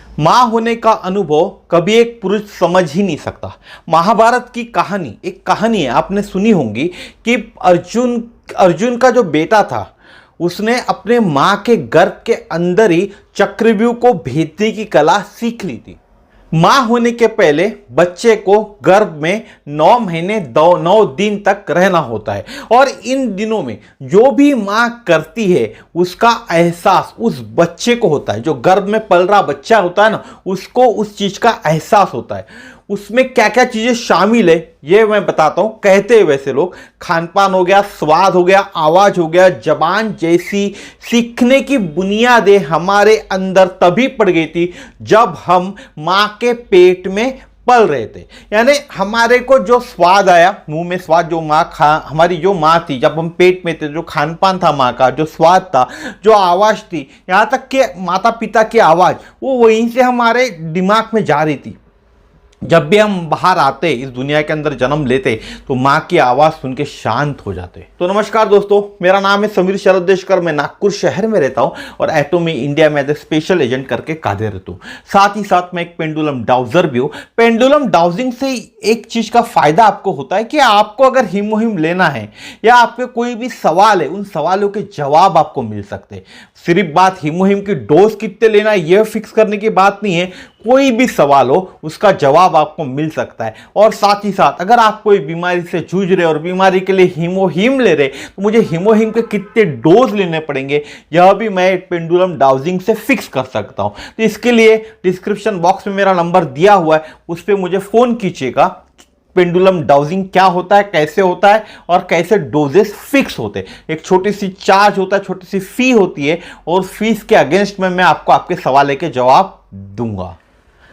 माँ होने का अनुभव कभी एक पुरुष समझ ही नहीं सकता। महाभारत की कहानी एक कहानी है, आपने सुनी होगी कि अर्जुन का जो बेटा था उसने अपने माँ के गर्भ के अंदर ही चक्रव्यूह को भेदने की कला सीख ली थी। माँ होने के पहले बच्चे को गर्भ में 9 महीने 9 दिन तक रहना होता है और इन दिनों में जो भी माँ करती है उसका एहसास उस बच्चे को होता है। जो गर्भ में पल रहा बच्चा होता है ना, उसको उस चीज का एहसास होता है। उसमें क्या क्या चीजें शामिल है ये मैं बताता हूं। कहते हैं वैसे लोग, खान पान हो गया, स्वाद हो गया, आवाज हो गया, जबान जैसी सीखने की बुनियादें हमारे अंदर तभी पड़ गई थी जब हम मां के पेट में पल रहे थे। यानी हमारे को जो स्वाद आया मुंह में, स्वाद जो हमारी जो माँ थी जब हम पेट में थे, जो खान पान था माँ का, जो स्वाद था, जो आवाज थी, यहां तक कि माता पिता की आवाज वो वहीं से हमारे दिमाग में जा रही थी। जब भी हम बाहर आते, इस दुनिया के अंदर जन्म लेते, तो माँ की आवाज़ सुन के शांत हो जाते। तो नमस्कार दोस्तों, मेरा नाम है समीर शरद देशकर। मैं नागपुर शहर में रहता हूँ और एटोमी इंडिया में एज ए स्पेशल एजेंट करके कार्यरत हूँ। साथ ही साथ मैं एक पेंडुलम डाउजर भी हूँ। पेंडुलम डाउजिंग से एक चीज़ का फायदा आपको होता है कि आपको अगर हिमोहिम लेना है या आपके कोई भी सवाल है, उन सवालों के जवाब आपको मिल सकते हैं। सिर्फ बात हिमोहिम की डोज कितने लेना यह फिक्स करने की बात नहीं है। कोई भी सवाल हो उसका जवाब आपको मिल सकता है। और साथ ही साथ अगर आप कोई बीमारी से जूझ रहे और बीमारी के लिए हिमोहिम ले रहे, तो मुझे हिमोहिम के कितने डोज लेने पड़ेंगे यह भी मैं पेंडुलम डाउजिंग से फिक्स कर सकता हूं। तो इसके लिए डिस्क्रिप्शन बॉक्स में मेरा नंबर दिया हुआ है, उस पर मुझे फोन कीजिएगा। पेंडुलम डाउजिंग क्या होता है, कैसे होता है और कैसे डोजेस फिक्स होते हैं। एक छोटी सी चार्ज होता है, छोटी सी फी होती है और फीस के अगेंस्ट में मैं आपको आपके सवाल के जवाब दूंगा।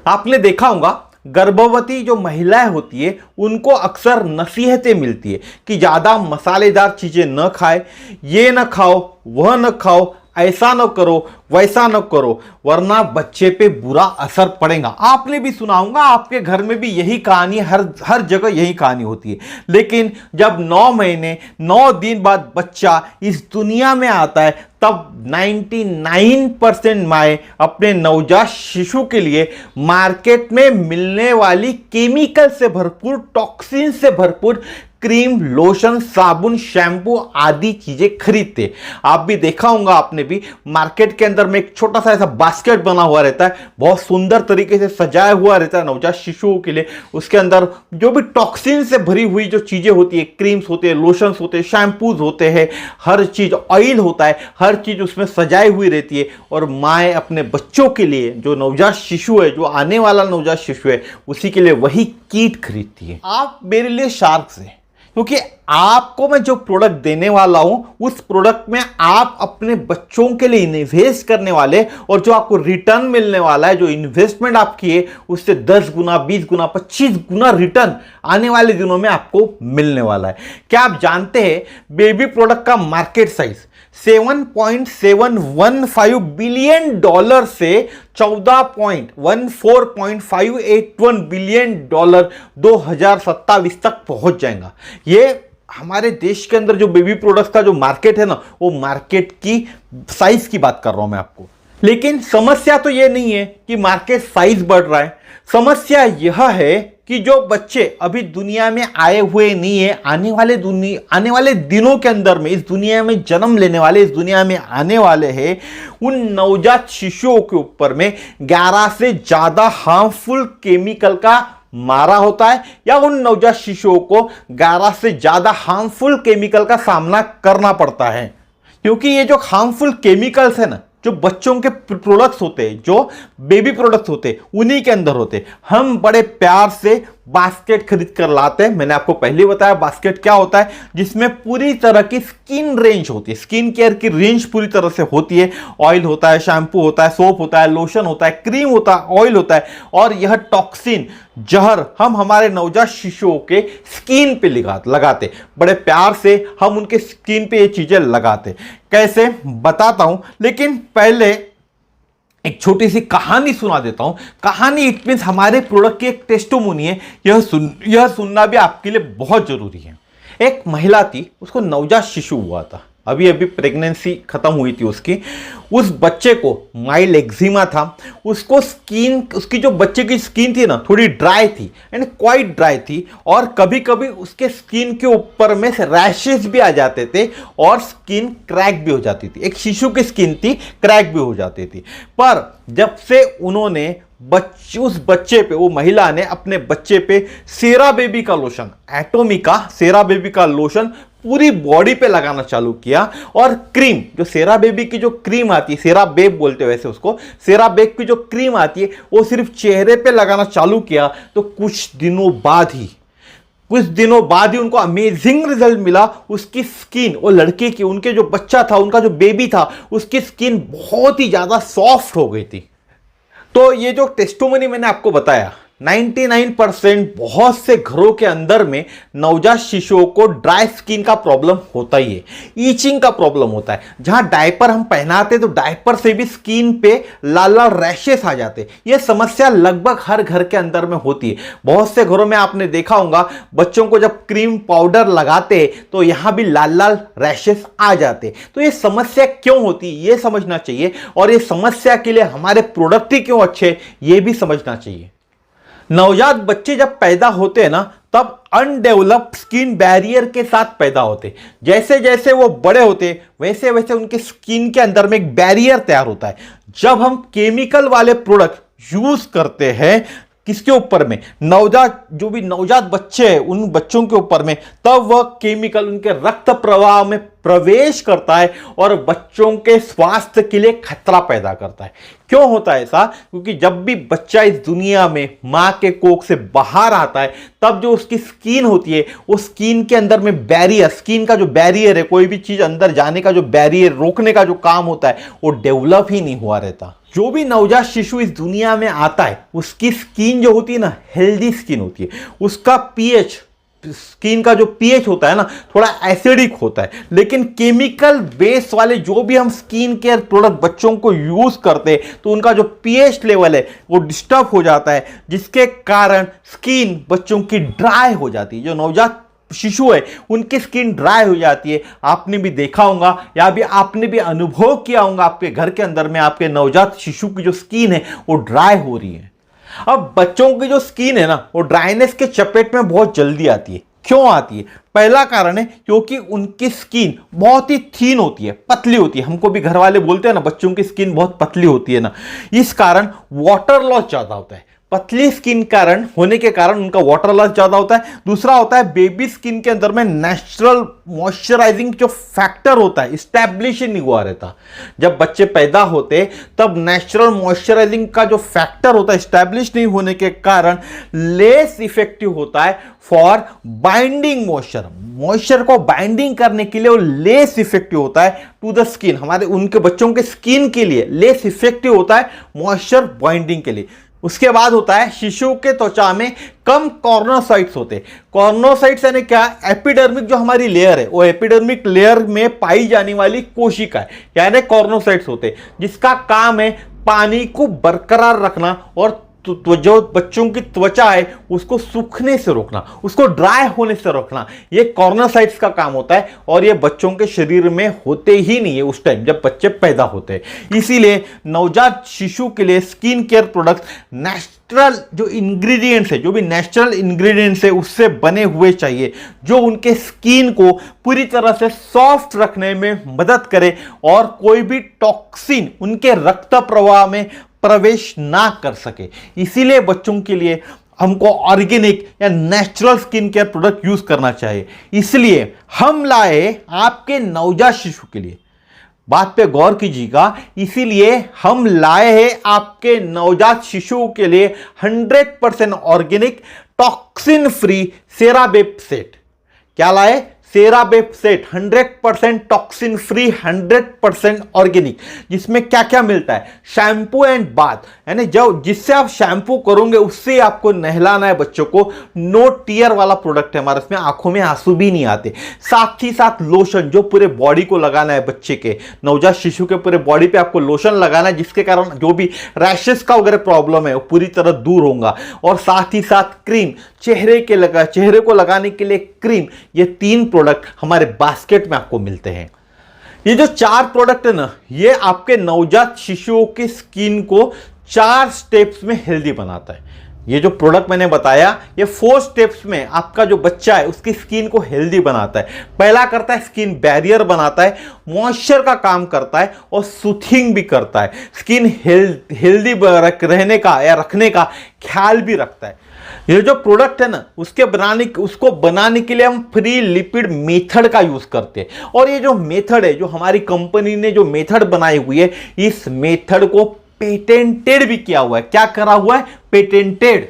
आपने देखा होगा गर्भवती जो महिलाएं होती है उनको अक्सर नसीहतें मिलती है कि ज़्यादा मसालेदार चीज़ें न खाए, ये न खाओ, वह न खाओ, ऐसा न करो, वैसा न करो, वरना बच्चे पे बुरा असर पड़ेगा। आपने भी सुना होगा, आपके घर में भी यही कहानी, हर जगह यही कहानी होती है। लेकिन जब 9 महीने 9 दिन बाद बच्चा इस दुनिया में आता है तब 99% माएँ अपने नवजात शिशु के लिए मार्केट में मिलने वाली केमिकल से भरपूर, टॉक्सिन से भरपूर क्रीम, लोशन, साबुन, शैम्पू आदि चीजें खरीदते। आप भी देखा होगा, आपने भी मार्केट के अंदर में एक छोटा सा ऐसा बास्केट बना हुआ रहता है, बहुत सुंदर तरीके से सजाया हुआ रहता है नवजात शिशुओं के लिए। उसके अंदर जो भी टॉक्सिन से भरी हुई जो चीजें होती है, क्रीम्स होते हैं, लोशंस होते हैं, शैम्पूज होते हैं, हर चीज, ऑयल होता है, हर चीज उसमें सजाई हुई रहती है। और माएँ अपने बच्चों के लिए, जो नवजात शिशु है, जो आने वाला नवजात शिशु है, उसी के लिए वही किट खरीदती है। आप मेरे लिए शार्क से, क्योंकि आपको मैं जो प्रोडक्ट देने वाला हूं उस प्रोडक्ट में आप अपने बच्चों के लिए इन्वेस्ट करने वाले, और जो आपको रिटर्न मिलने वाला है, जो इन्वेस्टमेंट आप किए उससे 10 गुना, 20 गुना, 25 गुना रिटर्न आने वाले दिनों में आपको मिलने वाला है। क्या आप जानते हैं बेबी प्रोडक्ट का मार्केट साइज $7.715 बिलियन से $14.581 बिलियन 2027 तक पहुंच जाएगा। ये हमारे देश के अंदर जो बेबी प्रोडक्ट्स का जो मार्केट है ना, वो मार्केट की साइज की बात कर रहा हूं मैं आपको। लेकिन समस्या तो ये नहीं है कि मार्केट साइज बढ़ रहा है। समस्या यह है कि जो बच्चे अभी दुनिया में आए हुए नहीं है, आने वाले दिनों के अंदर में इस दुनिया में जन्म लेने वाले, इस दुनिया में आने वाले हैं, उन नवजात शिशुओं के ऊपर में 11 से ज्यादा हार्मफुल केमिकल का मारा होता है, या उन नवजात शिशुओं को 11 से ज्यादा हार्मफुल केमिकल का सामना करना पड़ता है। क्योंकि ये जो हार्मफुल केमिकल्स है ना, जो बच्चों के प्रोडक्ट्स होते हैं, जो बेबी प्रोडक्ट्स होते हैं, उन्हीं के अंदर होते हैं। हम बड़े प्यार से बास्केट खरीद कर लाते हैं। मैंने आपको पहले बताया बास्केट क्या होता है, जिसमें पूरी तरह की स्किन रेंज होती है, स्किन केयर की रेंज पूरी तरह से होती है। ऑयल होता है, शैम्पू होता है, सोप होता है, लोशन होता है, क्रीम होता है, ऑयल होता है, और यह टॉक्सिन, जहर हम हमारे नवजात शिशुओं के स्किन पे लगाते। बड़े प्यार से हम उनके स्किन पे ये चीजें लगाते। कैसे बताता हूं, लेकिन पहले एक छोटी सी कहानी सुना देता हूं। कहानी इट मीन्स हमारे प्रोडक्ट की एक टेस्टिमोनी है। यह सुनना भी आपके लिए बहुत जरूरी है। एक महिला थी, उसको नवजात शिशु हुआ था। अभी अभी प्रेगनेंसी खत्म हुई थी उसकी, उस बच्चे को माइल्ड एक्जिमा था, उसको स्किन, उसकी जो बच्चे की स्किन थी ना थोड़ी ड्राई थी एंड क्वाइट ड्राई थी, और कभी कभी उसके स्किन के ऊपर में से रैशेस भी आ जाते थे और स्किन क्रैक भी हो जाती थी। एक शिशु की स्किन थी, क्रैक भी हो जाती थी। पर जब से उन्होंने उस बच्चे पे, वो महिला ने अपने बच्चे पे सेरा बेबी का लोशन, एटोमिका सेरा बेबी का लोशन पूरी बॉडी पे लगाना चालू किया, और क्रीम, जो सेरा बेबी की जो क्रीम आती है, सेरा बेब बोलते हैं वैसे उसको, सेरा बेब की जो क्रीम आती है वो सिर्फ चेहरे पे लगाना चालू किया, तो कुछ दिनों बाद ही उनको अमेजिंग रिजल्ट मिला। उसकी स्किन, वो लड़के की, उनके जो बच्चा था, उनका जो बेबी था, उसकी स्किन बहुत ही ज्यादा सॉफ्ट हो गई थी। तो ये जो टेस्टिमोनी मैंने आपको बताया, 99% बहुत से घरों के अंदर में नवजात शिशुओं को ड्राई स्किन का प्रॉब्लम होता ही है, ईचिंग का प्रॉब्लम होता है। जहां डायपर हम पहनाते तो डायपर से भी स्किन पे लाल लाल रैशेस आ जाते। ये समस्या लगभग हर घर के अंदर में होती है। बहुत से घरों में आपने देखा होगा, बच्चों को जब क्रीम पाउडर लगाते तो यहां भी लाल लाल रैशेस आ जाते। तो ये समस्या क्यों होती है ये समझना चाहिए, और ये समस्या के लिए हमारे प्रोडक्ट ही क्यों अच्छे ये भी समझना चाहिए। नवजात बच्चे जब पैदा होते हैं ना, तब अनडेवलप्ड स्किन बैरियर के साथ पैदा होते। जैसे जैसे वो बड़े होते वैसे वैसे उनके स्किन के अंदर में एक बैरियर तैयार होता है। जब हम केमिकल वाले प्रोडक्ट यूज करते हैं किसके ऊपर में, जो भी नवजात बच्चे हैं उन बच्चों के ऊपर में, तब वह केमिकल उनके रक्त प्रवाह में प्रवेश करता है और बच्चों के स्वास्थ्य के लिए खतरा पैदा करता है। क्यों होता है ऐसा? क्योंकि जब भी बच्चा इस दुनिया में मां के कोख से बाहर आता है, तब जो उसकी स्किन होती है, वो स्किन के अंदर में बैरियर, स्किन का जो बैरियर है, कोई भी चीज अंदर जाने का जो बैरियर, रोकने का जो काम होता है, वो डेवलप ही नहीं हुआ रहता। जो भी नवजात शिशु इस दुनिया में आता है, उसकी स्किन जो होती है ना, हेल्दी स्किन होती है। उसका पीएच, स्किन का जो पीएच होता है ना, थोड़ा एसिडिक होता है। लेकिन केमिकल बेस वाले जो भी हम स्किन केयर प्रोडक्ट बच्चों को यूज करते हैं, तो उनका जो पीएच लेवल है वो डिस्टर्ब हो जाता है, जिसके कारण स्किन बच्चों की ड्राई हो जाती है। जो नवजात शिशु है उनकी स्किन ड्राई हो जाती है। आपने भी देखा होगा या भी आपने भी अनुभव किया होगा, आपके घर के अंदर में आपके नवजात शिशु की जो स्किन है वो ड्राई हो रही है। अब बच्चों की जो स्किन है ना, वो ड्राइनेस के चपेट में बहुत जल्दी आती है। क्यों आती है? पहला कारण है क्योंकि उनकी स्किन बहुत ही थीन होती है, पतली होती है। हमको भी घर वाले बोलते हैं ना, बच्चों की स्किन बहुत पतली होती है ना, इस कारण वाटर लॉस ज्यादा होता है। पतली स्किन कारण होने के कारण उनका वाटर लॉस ज्यादा होता है। दूसरा होता है, बेबी स्किन के अंदर में नेचुरल मॉइस्चराइजिंग जो फैक्टर होता है स्टैब्लिश नहीं हुआ रहता। जब बच्चे पैदा होते तब नेचुरल मॉइस्चराइजिंग का जो फैक्टर होता है स्टैब्लिश नहीं होने के कारण लेस इफेक्टिव होता है फॉर बाइंडिंग मॉइस्चर को बाइंडिंग करने के लिए वो लेस इफेक्टिव होता है टू द स्किन। हमारे उनके बच्चों के स्किन के लिए लेस इफेक्टिव होता है मॉइस्चर बाइंडिंग के लिए। उसके बाद होता है, शिशु के त्वचा में कम कॉर्नोसाइट्स होते। कॉर्नोसाइट्स यानी क्या? एपिडर्मिक जो हमारी लेयर है, वो एपिडर्मिक लेयर में पाई जाने वाली कोशिका है, यानी कॉर्नोसाइट्स होते, जिसका काम है पानी को बरकरार रखना और जो बच्चों की त्वचा है उसको सूखने से रोकना, उसको ड्राई होने से रोकना। ये कॉर्नोसाइट्स का काम होता है, और ये बच्चों के शरीर में होते ही नहीं है उस टाइम जब बच्चे पैदा होते हैं। इसीलिए नवजात शिशु के लिए स्किन केयर प्रोडक्ट नेचुरल जो इंग्रेडिएंट्स है, जो भी नेचुरल इंग्रेडिएंट्स है उससे बने हुए चाहिए, जो उनके स्किन को पूरी तरह से सॉफ्ट रखने में मदद करे और कोई भी टॉक्सिन उनके रक्त प्रवाह में प्रवेश ना कर सके। इसीलिए बच्चों के लिए हमको ऑर्गेनिक या natural skin care product use करना चाहिए। इसलिए हम लाए आपके नवजात शिशु के लिए, बात पे गौर कीजिएगा, इसीलिए हम लाए हैं आपके नवजात शिशु के लिए 100% ऑर्गेनिक टॉक्सिन फ्री सेराबेप सेट। क्या लाए? सेराबेप सेट 100% टॉक्सिन फ्री, 100% ऑर्गेनिक। जिसमें क्या क्या मिलता है? शैम्पू एंड बाथ, यानी जब जिससे आप शैम्पू करोगे उससे आपको नहलाना है बच्चों को। नो टीयर वाला प्रोडक्ट है हमारा, इसमें आंखों में आंसू भी नहीं आते। साथ ही साथ लोशन जो पूरे बॉडी को लगाना है, बच्चे के नवजात शिशु के पूरे बॉडी पे आपको लोशन लगाना है, जिसके कारण जो भी रैशेस का वगैरह प्रॉब्लम है वो पूरी तरह दूर होगा। और साथ ही साथ क्रीम, चेहरे को लगाने के लिए क्रीम। ये 3 प्रोडक्ट हमारे बास्केट में आपको मिलते हैं। ये जो 4 प्रोडक्ट है ना, ये आपके नवजात शिशुओं की स्किन को 4 स्टेप्स में हेल्दी बनाता है। ये जो प्रोडक्ट मैंने बताया, ये 4 स्टेप्स में आपका जो बच्चा है उसकी स्किन को हेल्दी बनाता है। पहला करता है स्किन बैरियर बनाता है, मॉइस्चर का काम करता है और सूथिंग भी करता है। स्किन हेल्दी रहने का या रखने का ख्याल भी रखता है। ये जो प्रोडक्ट है ना, उसको बनाने के लिए हम फ्री लिपिड मेथड का यूज करते हैं। और ये जो मेथड है, जो हमारी कंपनी ने जो मेथड बनाई हुई है, इस मेथड को पेटेंटेड भी किया हुआ है। क्या करा हुआ है? पेटेंटेड।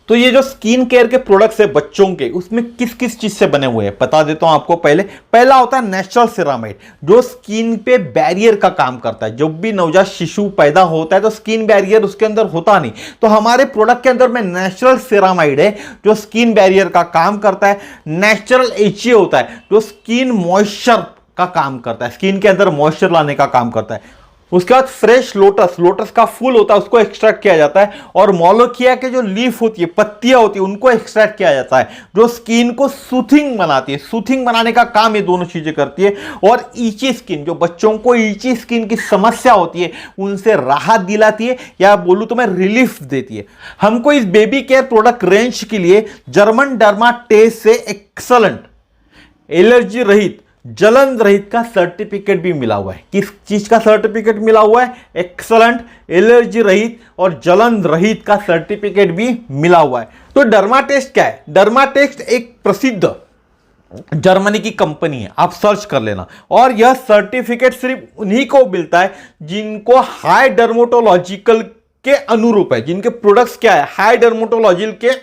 तो ये जो स्किन केयर के प्रोडक्ट्स है बच्चों के, उसमें किस किस चीज से बने हुए हैं बता देता हूं आपको। पहला होता है नेचुरल सेरामाइड, जो स्किन पे बैरियर का काम करता है। जब भी नवजात शिशु पैदा होता है तो स्किन बैरियर उसके अंदर होता नहीं, तो हमारे प्रोडक्ट के अंदर में नेचुरल सेरामाइड है जो स्किन बैरियर का काम करता है। नेचुरल HA होता है जो स्किन मॉइस्चर का काम करता है, स्किन के अंदर मॉइस्चर लाने का काम करता है। उसके बाद फ्रेश लोटस का फूल होता है, उसको एक्सट्रैक्ट किया जाता है। और मोलोकिया के जो लीफ होती है, पत्तियां होती है, उनको एक्सट्रैक्ट किया जाता है, जो स्किन को सूथिंग बनाती है। सूथिंग बनाने का काम ये दोनों चीजें करती है। और ईची स्किन, जो बच्चों को ईची स्किन की समस्या होती है, उनसे राहत दिलाती है, या बोलूं तो मैं रिलीफ देती है। हमको इस बेबी केयर प्रोडक्ट रेंज के लिए जर्मन डर्मा टेस्ट से एक्सलेंट, एलर्जी रहित, जलन रहित का सर्टिफिकेट भी मिला हुआ है। किस चीज का सर्टिफिकेट मिला हुआ है? एक्सलेंट, एलर्जी रहित और जलन रहित का सर्टिफिकेट भी मिला हुआ है। तो डर्मा टेस्ट क्या है? डर्मा टेस्ट एक प्रसिद्ध जर्मनी की कंपनी है, आप सर्च कर लेना। और यह सर्टिफिकेट सिर्फ उन्हीं को मिलता है जिनको हाई डर्मेटोलॉजिकल के अनुरूप है, जिनके प्रोडक्ट्स क्या है, हाई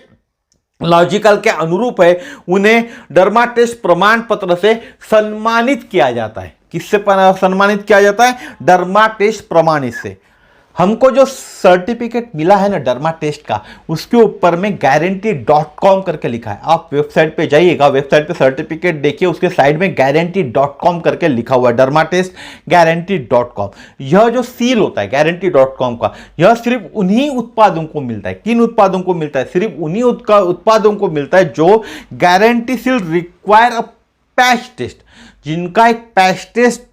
लॉजिकल के अनुरूप है। उन्हें डर्मा टेस्ट प्रमाण पत्र से सम्मानित किया जाता है। किससे सम्मानित किया जाता है? डर्मा टेस्ट प्रमाणित से। हमको जो सर्टिफिकेट मिला है ना डर्मा टेस्ट का, उसके ऊपर में guarantee.com करके लिखा है। आप वेबसाइट पे जाइएगा, वेबसाइट पे सर्टिफिकेट देखिए, उसके साइड में guarantee.com करके लिखा हुआ है, डर्मा टेस्ट guarantee.com। यह जो सील होता है guarantee.com का, यह सिर्फ उन्हीं उत्पादों को मिलता है। किन उत्पादों को मिलता है? सिर्फ उन्हीं उत्पादों को मिलता है जो guarantee seal require a patch test, जिनका एक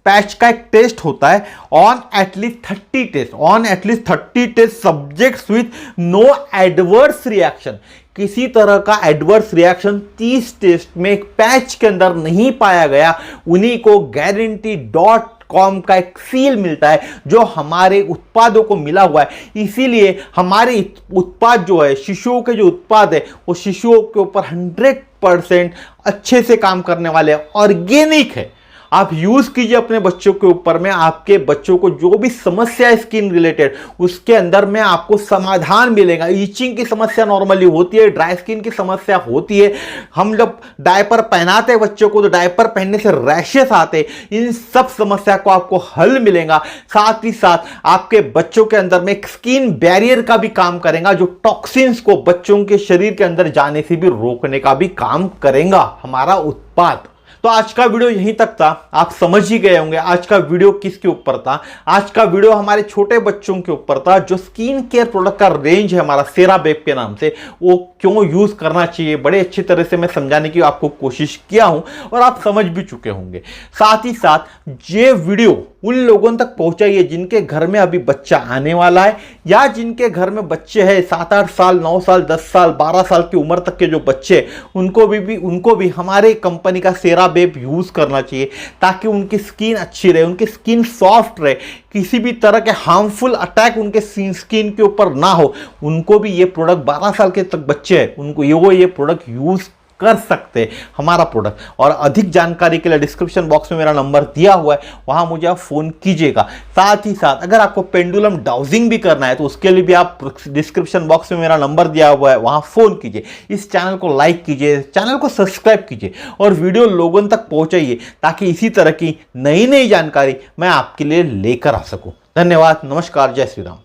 पैच का एक टेस्ट होता है on at least 30 test subjects with no adverse reaction. किसी तरह का एडवर्स रिएक्शन 30 टेस्ट में एक पैच के अंदर नहीं पाया गया, उन्हीं को guarantee.com का एक सील मिलता है, जो हमारे उत्पादों को मिला हुआ है। इसीलिए हमारे उत्पाद जो है, शिशुओं के जो उत्पाद है, वो शिशुओं के ऊपर 100% अच्छे से काम करने वाले ऑर्गेनिक है। आप यूज कीजिए अपने बच्चों के ऊपर में। आपके बच्चों को जो भी समस्या है स्किन रिलेटेड, उसके अंदर में आपको समाधान मिलेगा। ईचिंग की समस्या नॉर्मली होती है, ड्राई स्किन की समस्या होती है। हम जब डायपर पहनाते हैं बच्चों को, तो डायपर पहनने से रैशेस आते, इन सब समस्या को आपको हल मिलेगा। साथ ही साथ आपके बच्चों के अंदर में एक स्किन बैरियर का भी काम करेगा, जो टॉक्सिन्स को बच्चों के शरीर के अंदर जाने से भी रोकने का भी काम करेगा हमारा उत्पाद। तो आज का वीडियो यहीं तक था। आप समझ ही गए होंगे आज का वीडियो किसके ऊपर था। आज का वीडियो हमारे छोटे बच्चों के ऊपर था। जो स्किन केयर प्रोडक्ट का रेंज है हमारा सेराबेब के नाम से, वो क्यों यूज करना चाहिए, बड़े अच्छी तरह से मैं समझाने की आपको कोशिश किया हूं और आप समझ भी चुके होंगे। साथ ही साथ ये वीडियो उन लोगों तक पहुंचाइए जिनके घर में अभी बच्चा आने वाला है, या जिनके घर में बच्चे हैं 7-8 साल, 9 साल, 10 साल, 12 साल की उम्र तक के जो बच्चे, उनको भी हमारे कंपनी का सेराबेब यूज करना चाहिए, ताकि उनकी स्किन अच्छी रहे, उनकी स्किन सॉफ्ट रहे, किसी भी तरह के हार्मफुल अटैक उनके स्किन के ऊपर ना हो। उनको भी ये प्रोडक्ट, 12 साल के तक बच्चे हैं, उनको ये प्रोडक्ट यूज कर सकते हैं हमारा प्रोडक्ट। और अधिक जानकारी के लिए डिस्क्रिप्शन बॉक्स में मेरा नंबर दिया हुआ है, वहां मुझे आप फोन कीजिएगा। साथ ही साथ अगर आपको पेंडुलम डाउजिंग भी करना है तो उसके लिए भी आप डिस्क्रिप्शन बॉक्स में मेरा नंबर दिया हुआ है, वहां फोन कीजिए। इस चैनल को लाइक कीजिए, चैनल को सब्सक्राइब कीजिए और वीडियो लोगों तक पहुंचाइए, ताकि इसी तरह की नई जानकारी मैं आपके लिए लेकर आ सकूं। धन्यवाद, नमस्कार, जय श्री राम।